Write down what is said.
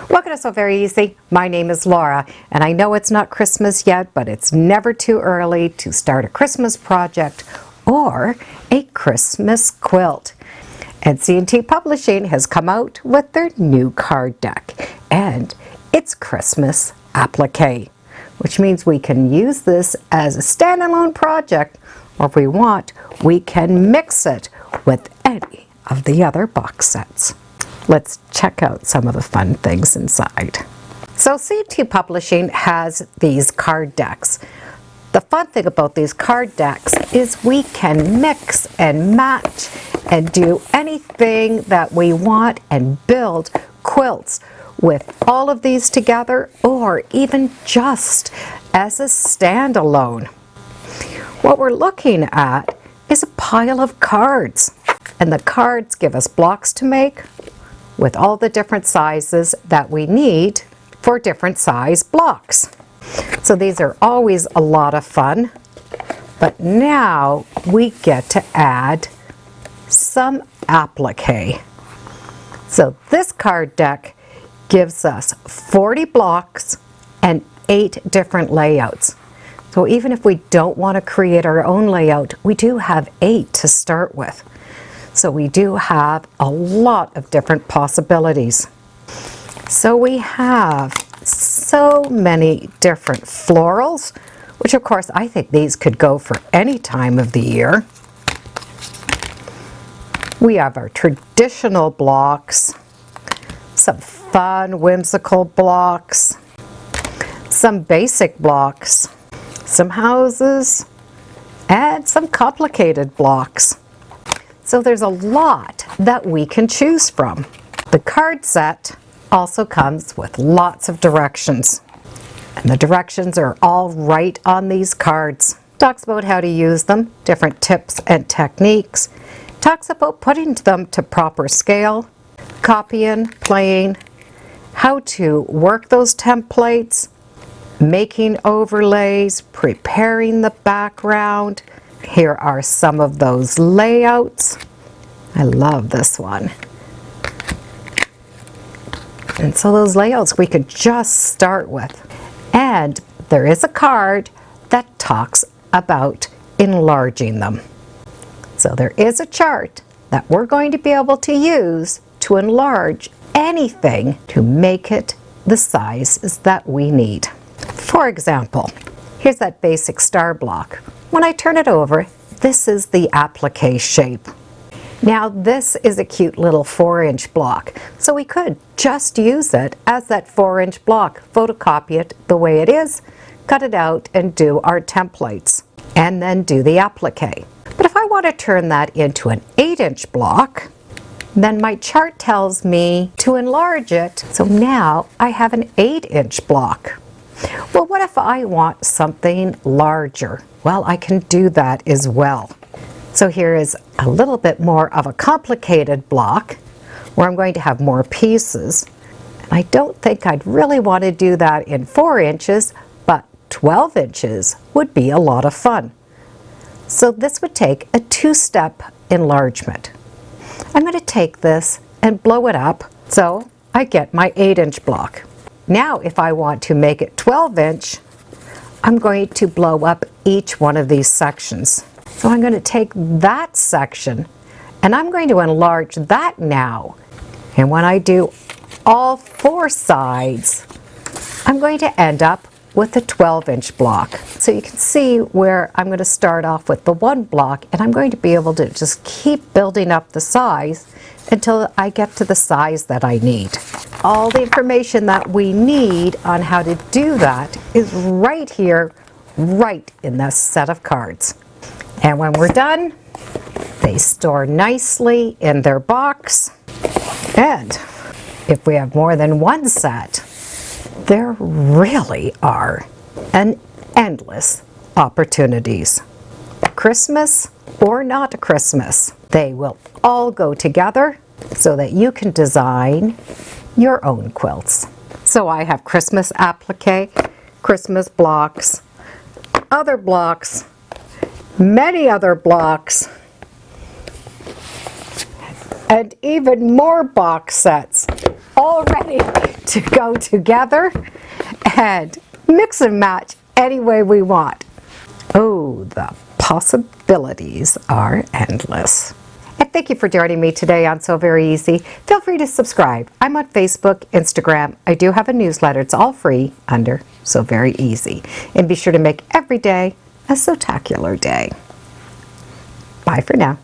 Welcome to So Very Easy. My name is Laura, and I know it's not Christmas yet, but it's never too early to start a Christmas project or a Christmas quilt. NC&T Publishing has come out with their new card deck, and it's Christmas applique, which means we can use this as a standalone project, or if we want, we can mix it with any of the other box sets. Let's check out some of the fun things inside. So NC&T Publishing has these card decks. The fun thing about these card decks is we can mix and match and do anything that we want and build quilts with all of these together, or even just as a standalone. What we're looking at is a pile of cards, and the cards give us blocks to make with all the different sizes that we need for different size blocks. So these are always a lot of fun, but now we get to add some applique. So this card deck gives us 40 blocks and 8 different layouts. So even if we don't want to create our own layout, we do have 8 to start with. So we do have a lot of different possibilities. So we have so many different florals, which of course I think these could go for any time of the year. We have our traditional blocks, some fun whimsical blocks, some basic blocks, some houses, and some complicated blocks. So there's a lot that we can choose from. The card set also comes with lots of directions, and the directions are all right on these cards. Talks about how to use them, different tips and techniques. Talks about putting them to proper scale, copying, playing, how to work those templates, making overlays, preparing the background. Here are some of those layouts. I love this one. And so those layouts we could just start with. And there is a card that talks about enlarging them. So there is a chart that we're going to be able to use to enlarge anything to make it the sizes that we need. For example, here's that basic star block. When I turn it over, this is the applique shape. Now this is a cute little 4-inch block, so we could just use it as that 4-inch block, photocopy it the way it is, cut it out and do our templates, and then do the applique. But if I want to turn that into an 8-inch block, then my chart tells me to enlarge it, so now I have an 8-inch block. Well, what if I want something larger? Well, I can do that as well. So here is a little bit more of a complicated block where I'm going to have more pieces. I don't think I'd really want to do that in 4 inches, but 12 inches would be a lot of fun. So this would take a 2-step enlargement. I'm going to take this and blow it up so I get my 8-inch block. Now if I want to make it 12-inch, I'm going to blow up each one of these sections. So I'm going to take that section and I'm going to enlarge that now. And when I do all 4 sides, I'm going to end up with a 12-inch block. So you can see where I'm going to start off with the 1 block, and I'm going to be able to just keep building up the size until I get to the size that I need. All the information that we need on how to do that is right here, right in this set of cards. And when we're done, they store nicely in their box. And if we have more than one set, there really are an endless opportunities. Christmas or not Christmas, they will all go together so that you can design your own quilts. So I have Christmas applique, Christmas blocks, other blocks, many other blocks, and even more box sets all ready to go together and mix and match any way we want. Oh, the possibilities are endless. And thank you for joining me today on Sew Very Easy. Feel free to subscribe. I'm on Facebook, Instagram. I do have a newsletter. It's all free under Sew Very Easy. And be sure to make every day a Sewtacular day. Bye for now.